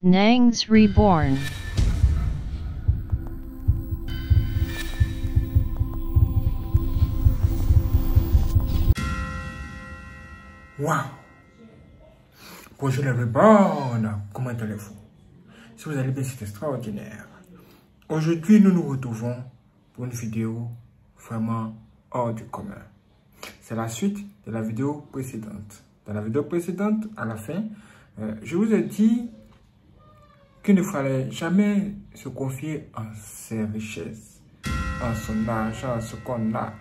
Nangs Reborn. Waouh! Bonjour les Reborn, comment allez-vous? Si vous allez bien, c'est extraordinaire. Aujourd'hui, nous nous retrouvons pour une vidéo vraiment hors du commun. C'est la suite de la vidéo précédente. Dans la vidéo précédente, à la fin, je vous ai dit qu'il ne fallait jamais se confier en ses richesses, en son argent, en ce qu'on a.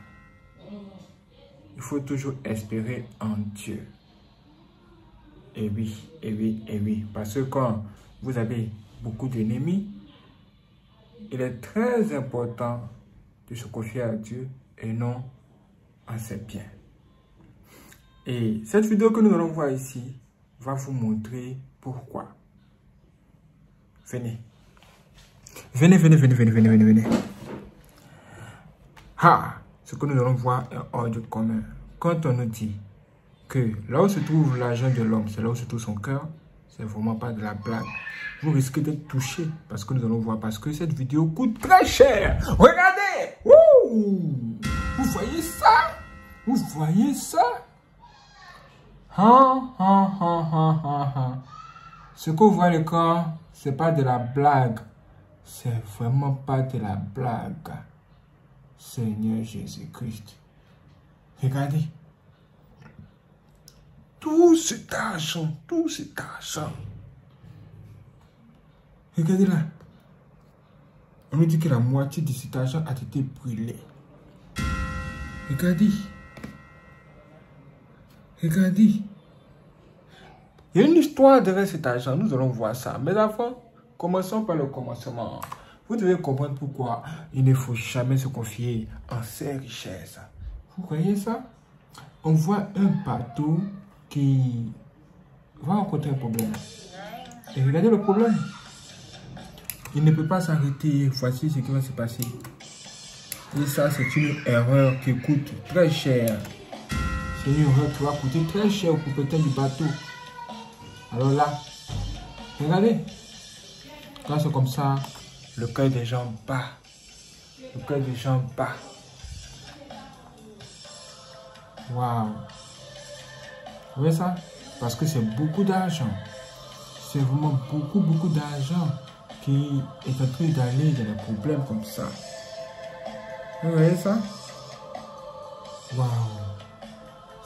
Il faut toujours espérer en Dieu. Et oui, et oui, et oui. Parce que quand vous avez beaucoup d'ennemis, il est très important de se confier à Dieu et non à ses biens. Et cette vidéo que nous allons voir ici va vous montrer pourquoi. Venez. Venez, venez, venez, venez, venez, venez, venez. Ah, ce que nous allons voir est hors du commun. Quand on nous dit que là où se trouve l'argent de l'homme, c'est là où se trouve son cœur, c'est vraiment pas de la blague. Vous risquez d'être touché parce que nous allons voir, parce que cette vidéo coûte très cher. Regardez! Wouh! Vous voyez ça? Vous voyez ça? Ce que vous voyez à l'écran, c'est pas de la blague. C'est vraiment pas de la blague. Seigneur Jésus-Christ. Regardez. Tout cet argent. Regardez là. On nous dit que la moitié de cet argent a été brûlé. Regardez. Regardez. Il y a une histoire derrière cet argent. Nous allons voir ça. Mais avant, commençons par le commencement. Vous devez comprendre pourquoi il ne faut jamais se confier en ses richesses. Vous voyez ça? On voit un bateau qui va rencontrer un problème. Et regardez le problème. Il ne peut pas s'arrêter. Voici ce qui va se passer. Et ça, c'est une erreur qui coûte très cher. C'est une erreur qui va coûter très cher au propriétaire du bateau. Alors là, regardez. Quand c'est comme ça, le cœur des gens bat. Le cœur des gens bat. Waouh. Vous voyez ça? Parce que c'est beaucoup d'argent. C'est vraiment beaucoup d'argent qui est en train d'aller dans des problèmes comme ça. Vous voyez ça? Waouh.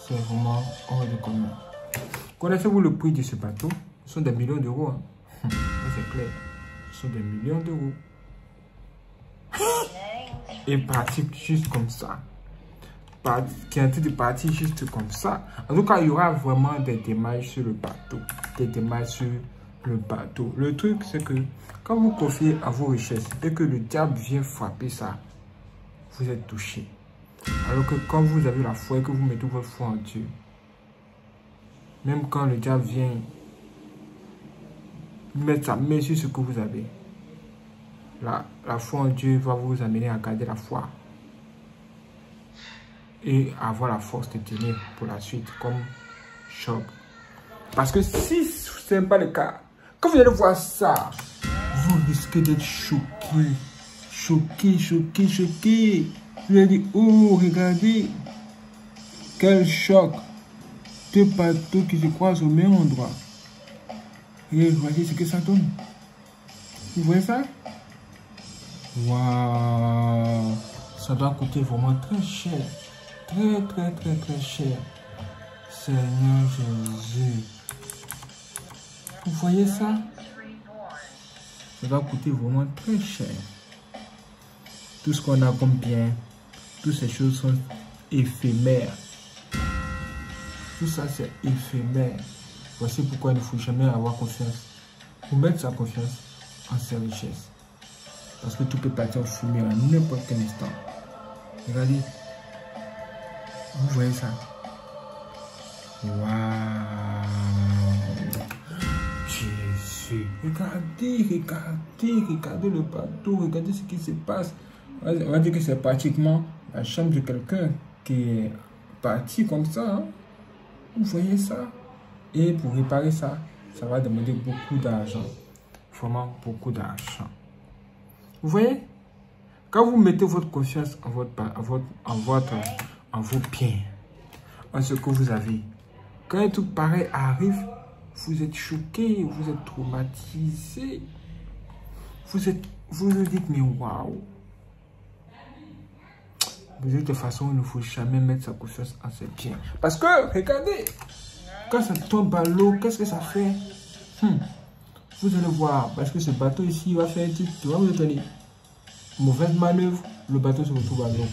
C'est vraiment hors de commun. Connaissez-vous le prix de ce bateau? Ce sont des millions d'euros. Hein? C'est clair. Ce sont des millions d'euros. Et parti juste comme ça. Qui est en train de partir juste comme ça. En tout cas, il y aura vraiment des démailles sur le bateau. Des démailles sur le bateau. Le truc, c'est que quand vous confiez à vos richesses et que le diable vient frapper ça, vous êtes touché. Alors que quand vous avez la foi et que vous mettez votre foi en Dieu, même quand le diable vient mettre sa main sur ce que vous avez, la foi en Dieu va vous amener à garder la foi et avoir la force de tenir pour la suite comme choc. Parce que si ce n'est pas le cas, quand vous allez voir ça, vous risquez d'être choqué. Choqué. Vous allez dire, oh, regardez, quel choc. Deux bateaux qui se croisent au même endroit. Et voyez ce que ça donne. Vous voyez ça? Waouh. Ça doit coûter vraiment très cher. Très cher. Seigneur Jésus. Vous voyez ça? Ça doit coûter vraiment très cher. Tout ce qu'on a comme bien, toutes ces choses sont éphémères. Tout ça, c'est éphémère. Voici pourquoi il ne faut jamais avoir confiance. Faut mettre sa confiance en ses richesses. Parce que tout peut partir en fumée à n'importe quel instant. Regardez. Vous voyez ça? Waouh! Jésus! Regardez le bateau. Regardez ce qui se passe. On va dire que c'est pratiquement la chambre de quelqu'un qui est parti comme ça. Hein? Vous voyez ça? Et pour réparer ça, ça va demander beaucoup d'argent. vraiment beaucoup d'argent. Vous voyez? Quand vous mettez votre confiance en vos biens, en ce que vous avez, quand un truc pareil arrive, vous êtes choqué, vous êtes traumatisé. Vous vous dites, mais waouh! De toute façon, il ne faut jamais mettre sa confiance en ses biens. Parce que, regardez, quand ça tombe à l'eau, qu'est-ce que ça fait? Vous allez voir, parce que ce bateau ici, il va faire un truc, tu vas vous étonner. Mauvaise manœuvre, le bateau se retrouve à l'eau.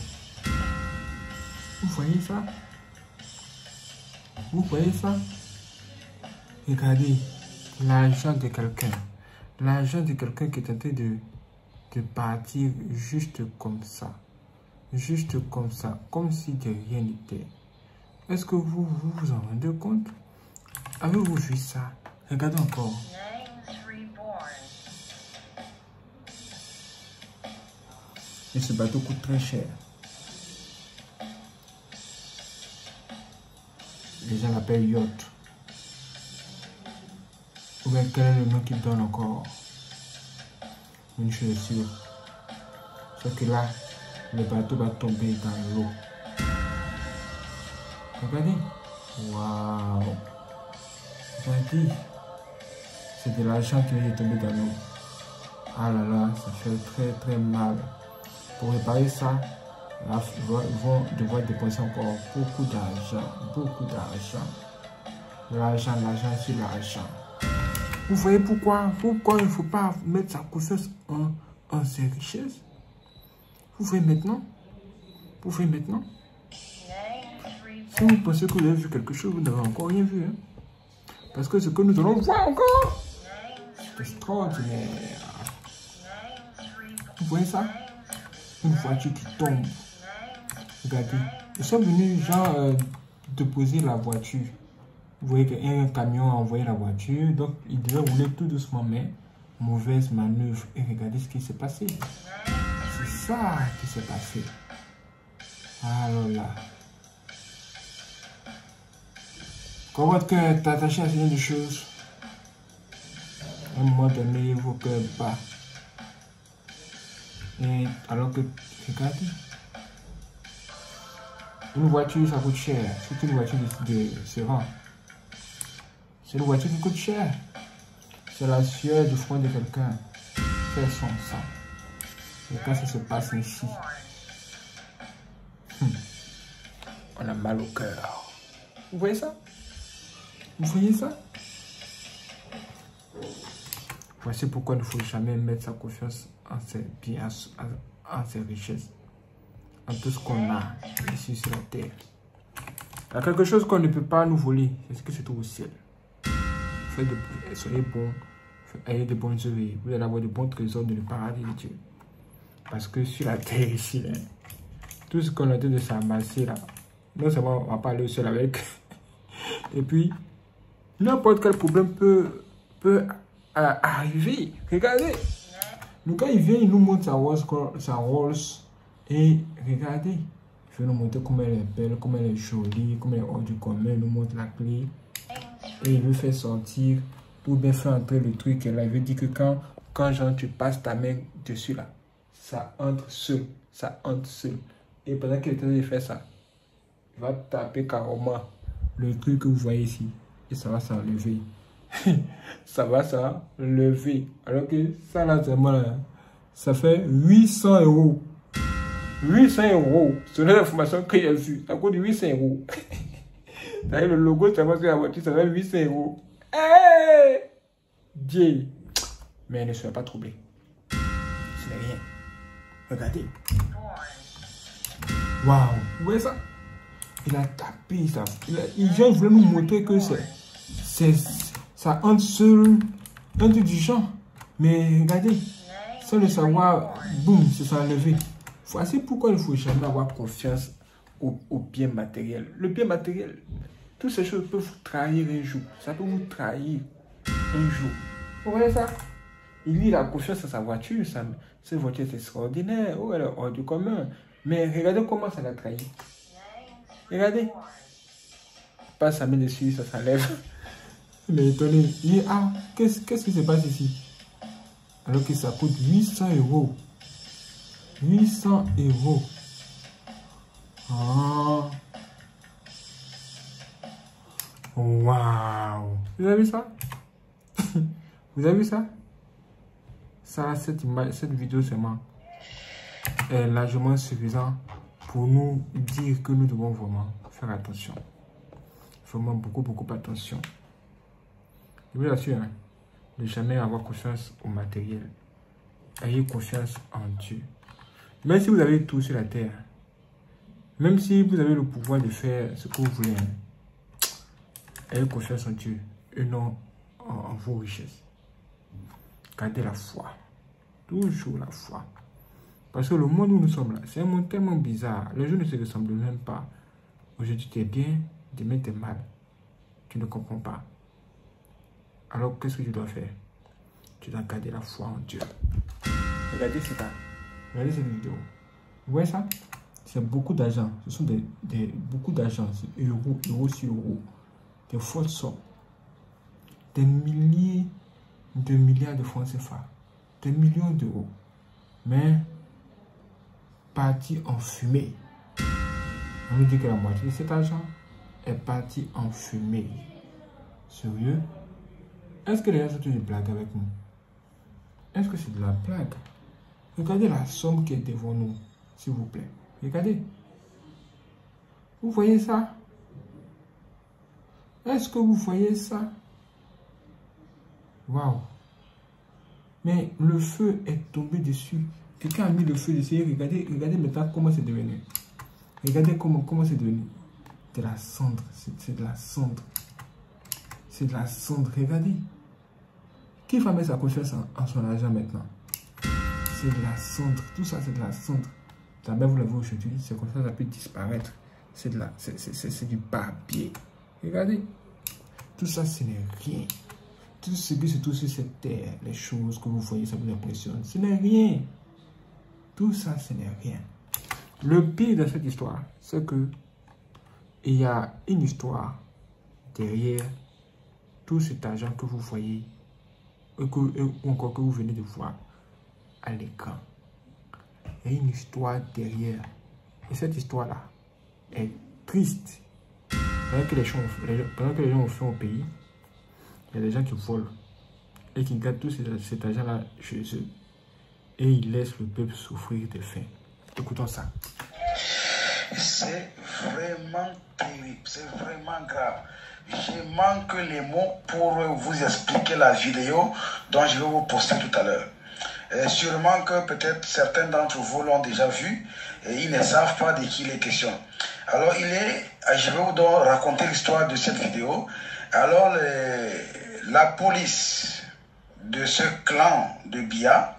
Vous voyez ça? Vous voyez ça? Regardez, l'argent de quelqu'un. L'argent de quelqu'un qui est tenté de partir juste comme ça. Juste comme ça, comme si de rien n'était. Est-ce que vous vous en rendez compte? Avez-vous vu ça? Regardez encore. Et ce bateau coûte très cher. Les gens l'appellent yacht. Ou bien quel est le nom qu'ils donnent encore? Une chose est sûre. C'est que là, le bateau va tomber dans l'eau. Regardez. Waouh. Regardez. C'est de l'argent qui est tombé dans l'eau. Ah là là, ça fait très très mal. Pour réparer ça, là, ils vont devoir dépenser encore beaucoup d'argent. Beaucoup d'argent. L'argent, c'est l'argent. Vous voyez pourquoi il ne faut pas mettre sa confiance en ses richesses? Vous voyez maintenant? Vous voyez maintenant? Si vous pensez que vous avez vu quelque chose, vous n'avez encore rien vu. Hein? Parce que ce que nous allons voir encore, c'est extraordinaire. Vous voyez ça? Une voiture qui tombe. Regardez. Ils sont venus, genre, déposer la voiture. Vous voyez qu'un camion a envoyé la voiture. Donc, il devait rouler tout doucement, mais mauvaise manœuvre. Et regardez ce qui s'est passé. C'est ça qui s'est passé. Alors là. Quand votre cœur est attaché à ce genre de choses, à un moment donné, vos cœurs battent. Et alors que, regardez, une voiture, ça coûte cher. C'est une voiture de Seran. C'est une voiture qui coûte cher. C'est la sueur du front de quelqu'un. C'est son sang. Et quand ça se passe ici, on a mal au cœur. Vous voyez ça? Vous voyez ça? Voici pourquoi il ne faut jamais mettre sa confiance en ses biens, en ses richesses, en tout ce qu'on a ici sur la terre. Il y a quelque chose qu'on ne peut pas nous voler, c'est ce que se trouve au ciel. Soyez bons, ayez de bonnes œuvres, vous allez avoir de bons trésors dans le paradis de Dieu. Parce que sur la terre ici, hein, tout ce qu'on a de s'amasser là, non seulement on va pas aller au ciel avec, et puis n'importe quel problème peut arriver. Regardez, nous quand il vient, il nous montre sa Rolls, et regardez, il veut nous montrer comment elle est belle, comment elle est jolie, comment elle est hors du commun, il nous montre la clé, et il veut faire sortir, pour bien faire entrer le truc, et là, il veut dire que quand genre, tu passes ta main dessus là, ça entre seul, et pendant qu'il est en train de faire ça, il va taper carrément le truc que vous voyez ici, et ça va s'enlever. Ça va s'enlever. Alors que ça là, ça fait 800 €. 800 €. Selon l'information qu'il y a vue, ça coûte 800 €. Le logo, ça va sur la voiture, ça fait 800 €. Hey! Dieu. Mais ne soyez pas troublés. Ce n'est rien. Regardez. Waouh. Vous voyez ça? Il a tapé ça. Il voulait nous montrer que ça entre seul, un truc du genre. Mais regardez, sans le savoir, boum, c'est s'enlever. Voici pourquoi il ne faut jamais avoir confiance au bien matériel. Le bien matériel, toutes ces choses peuvent vous trahir un jour. Ça peut vous trahir un jour. Vous voyez ça? Il a confiance en sa voiture. Cette voiture est extraordinaire. Oh, elle est hors du commun. Mais regardez comment ça l'a trahi. Regardez. Passe sa main dessus, ça s'enlève. Il est étonné. Il dit, ah, qu'est-ce qui se passe ici? Alors que ça coûte 800 euros. 800 euros. Ah. Waouh. Vous avez vu ça? Vous avez vu ça? Ça, cette vidéo seulement est largement suffisant pour nous dire que nous devons vraiment faire attention. Vraiment beaucoup attention. Je vous assure, hein, ne jamais avoir confiance au matériel. Ayez confiance en Dieu. Même si vous avez tout sur la terre, même si vous avez le pouvoir de faire ce que vous voulez, hein, ayez confiance en Dieu et non en vos richesses. Gardez la foi. Toujours la foi. Parce que le monde où nous sommes là, c'est un monde tellement bizarre. Les gens ne se ressemblent même pas. Aujourd'hui, tu es bien, demain, tu es mal. Tu ne comprends pas. Alors, qu'est-ce que tu dois faire? Tu dois garder la foi en Dieu. Regardez ça. Regardez cette vidéo. Vous voyez ça? C'est beaucoup d'argent. Ce sont beaucoup d'argent. C'est euros sur euros. Des fausses sommes. Des milliers de milliards de francs CFA. Des millions d'euros. Mais parti en fumée. On nous dit que la moitié de cet argent est parti en fumée. Sérieux? Est-ce que les gens sont une blague avec nous? Est-ce que c'est de la blague? Regardez la somme qui est devant nous, s'il vous plaît. Regardez. Vous voyez ça? Est-ce que vous voyez ça? Waouh! Mais le feu est tombé dessus. Quelqu'un a mis le feu dessus. Regardez maintenant comment c'est devenu. Regardez comment c'est devenu. De la cendre. C'est de la cendre. C'est de la cendre. Regardez. Qui va mettre sa confiance en son argent maintenant? C'est de la cendre. Tout ça, c'est de la cendre. Jamais vous l'avez aujourd'hui. C'est comme ça peut disparaître. C'est du papier. Regardez. Tout ça, ce n'est rien. Tout ce qui se trouve sur cette terre, les choses que vous voyez, ça vous impressionne. Ce n'est rien. Tout ça, ce n'est rien. Le pire de cette histoire, c'est que il y a une histoire derrière tout cet argent que vous voyez ou encore que vous venez de voir à l'écran. Il y a une histoire derrière. Et cette histoire-là est triste. Pendant que les gens ont faim au pays, il y a des gens qui volent et qui gardent tout cet argent-là chez eux. Et ils laissent le peuple souffrir de faim. Écoutons ça. C'est vraiment terrible, c'est vraiment grave. Je manque les mots pour vous expliquer la vidéo dont je vais vous poster tout à l'heure. Sûrement que peut-être certains d'entre vous l'ont déjà vu et ils ne savent pas de qui il est question. Alors je vais vous donc raconter l'histoire de cette vidéo. Alors la police de ce clan de Bia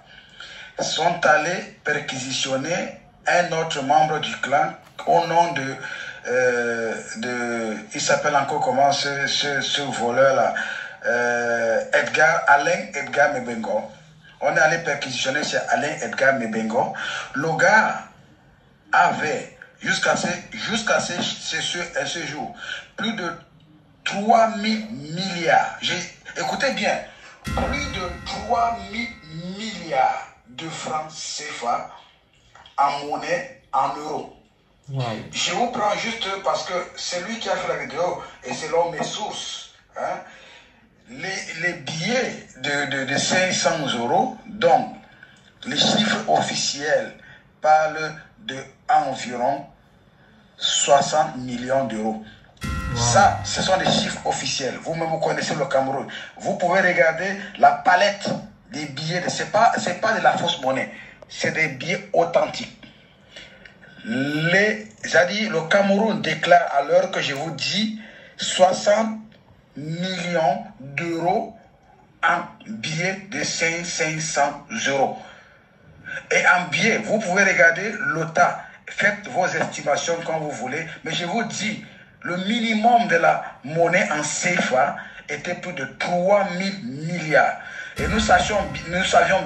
sont allés perquisitionner un autre membre du clan au nom il s'appelle encore comment ce voleur-là, Alain Edgar Mebengo. On est allé perquisitionner chez Alain Edgar Mebengo. Le gars avait, jusqu'à ce jour, plus de 3 000 milliards. Écoutez bien, plus de 3 000 milliards de francs CFA en monnaie, en euros. Wow. Je vous prends juste parce que c'est lui qui a fait la vidéo et selon mes sources, hein, les billets de 500 €, donc les chiffres officiels parlent de environ 60 millions d'euros. Wow. Ça, ce sont des chiffres officiels. Vous-même, vous connaissez le Cameroun. Vous pouvez regarder la palette des billets. Ce n'est pas de la fausse monnaie. C'est des billets authentiques. Le Cameroun déclare à l'heure que je vous dis 60 millions d'euros en billets de 500 €. Et en billets, vous pouvez regarder l'OTA. Faites vos estimations quand vous voulez. Mais je vous dis, le minimum de la monnaie en CFA était plus de 3 000 milliards. Et nous savions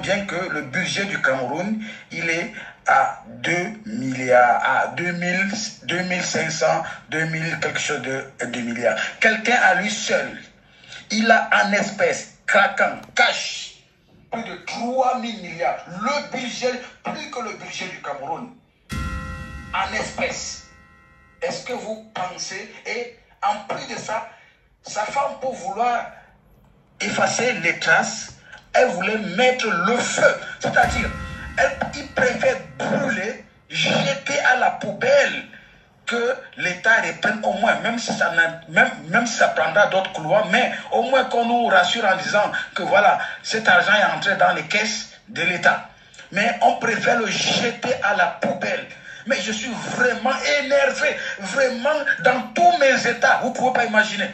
bien que le budget du Cameroun, il est à 2 milliards, à 2500, 2000, quelque chose de 2 milliards. Quelqu'un à lui seul, il a en espèces, craquant, cash, plus de 3 3 000 milliards. Le budget, plus que le budget du Cameroun, en espèces. Est-ce que vous pensez, et en plus de ça, sa femme, pour vouloir effacer les traces, elle voulait mettre le feu. C'est-à-dire, il préfère brûler, jeter à la poubelle, que l'État reprenne au moins, même si ça prendra d'autres couloirs, mais au moins qu'on nous rassure en disant que voilà, cet argent est entré dans les caisses de l'État. Mais on préfère le jeter à la poubelle. Mais je suis vraiment énervé, vraiment dans tous mes états, vous ne pouvez pas imaginer.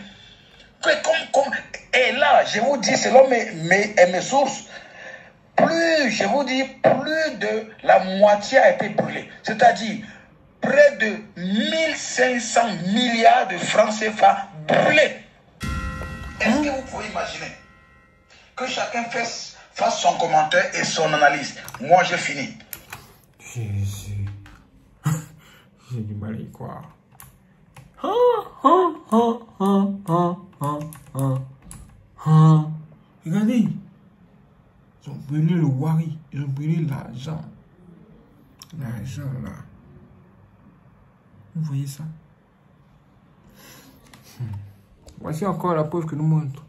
Et là, je vous dis, selon mes sources, je vous dis, plus de la moitié a été brûlée. C'est-à-dire, près de 1500 milliards de francs CFA brûlés. Est-ce que vous pouvez imaginer que chacun fasse son commentaire et son analyse? Moi, j'ai fini. Jésus. J'ai du mal à y croire. Regardez. Ils ont brûlé le wari. Ils ont brûlé l'argent. L'argent, là. Vous voyez ça? Voici encore la preuve que nous montre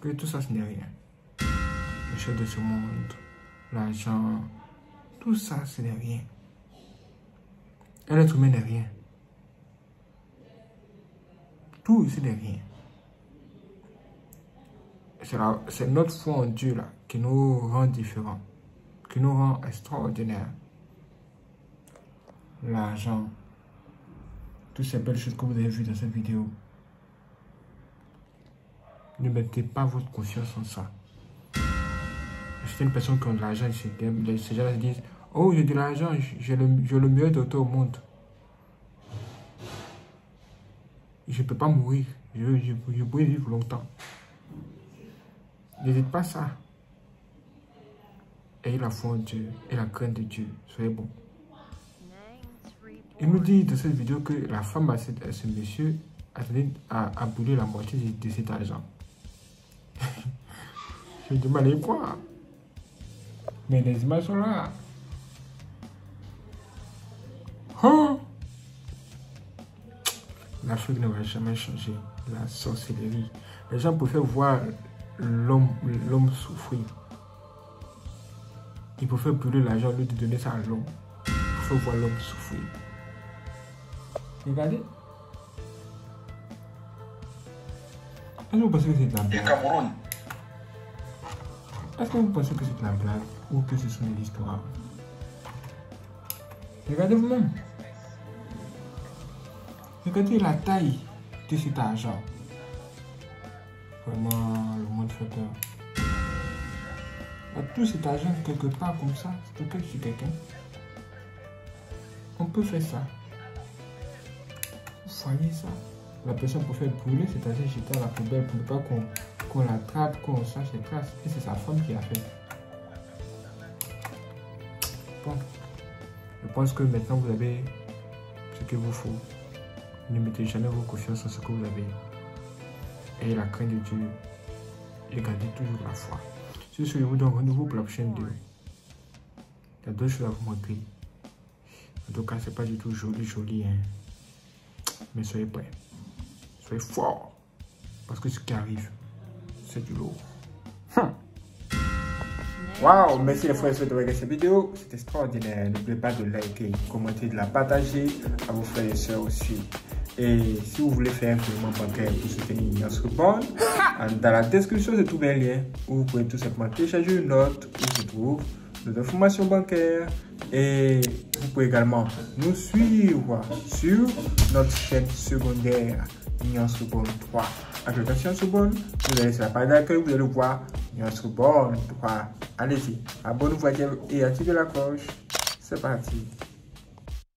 que tout ça, ce n'est rien. Les choses de ce monde, l'argent, tout ça, ce n'est rien. L'être humain n'est rien. Tout, ce n'est rien. C'est notre foi en Dieu là qui nous rend différents, qui nous rend extraordinaires. L'argent, toutes ces belles choses que vous avez vues dans cette vidéo. Ne mettez pas votre confiance en ça. C'est une personne qui a de l'argent, ces gens-là se disent, oh, j'ai de l'argent, j'ai le meilleur docteur au monde. Je ne peux pas mourir, je peux vivre longtemps. Ne dites pas ça. Ayez la foi en Dieu et la crainte de Dieu. Soyez bon. Il nous dit dans cette vidéo que la femme à ce monsieur a brûlé la moitié de cet argent. Je me demande quoi. Mais les images sont là. Hein? L'Afrique ne va jamais changer. La sorcellerie. Les gens préfèrent voir l'homme souffrir. Ils préfèrent brûler l'argent au lieu de donner ça à l'homme. Ils préfèrent voir l'homme souffrir. Regardez. Est-ce que vous pensez que c'est de la blague? Cameroun. Est-ce que vous pensez que c'est de la blague ou que ce sont des histoires? Regardez vous-même. Regardez la taille de cet argent. Vraiment, le monde fait peur. Il y a tout cet argent quelque part comme ça, c'est stocké chez quelqu'un. On peut faire ça. Vous voyez ça? La personne peut faire brûler, c'est-à-dire jeter à la poubelle pour ne pas qu'on l'attrape, qu'on sache les traces. Et c'est sa femme qui l'a fait. Bon. Je pense que maintenant vous avez ce qu'il vous faut. Ne mettez jamais vos confiances en ce que vous avez. Ayez la crainte de Dieu. Et gardez toujours la foi. Sur ce, je vous donne rendez-vous pour la prochaine vidéo. Il y a d'autres choses à vous montrer. En tout cas, c'est pas du tout joli, hein. Mais soyez prêts. Soyez forts. Parce que ce qui arrive, c'est du lourd. Waouh, merci les frères et sœurs de regarder cette vidéo. C'est extraordinaire. N'oubliez pas de liker, commenter, de la partager à vos frères et sœurs aussi. Et si vous voulez faire un paiement bancaire pour soutenir notre bonne, dans la description, je trouve un lien où vous pouvez tout simplement télécharger une note où se trouve nos informations bancaires. Et vous pouvez également nous suivre sur notre chaîne secondaire Nuance Bonne 3. Application Sorbonne, vous allez sur la page d'accueil, vous allez voir Nuance Bonne 3. Allez-y, abonnez-vous et activez la cloche. C'est parti.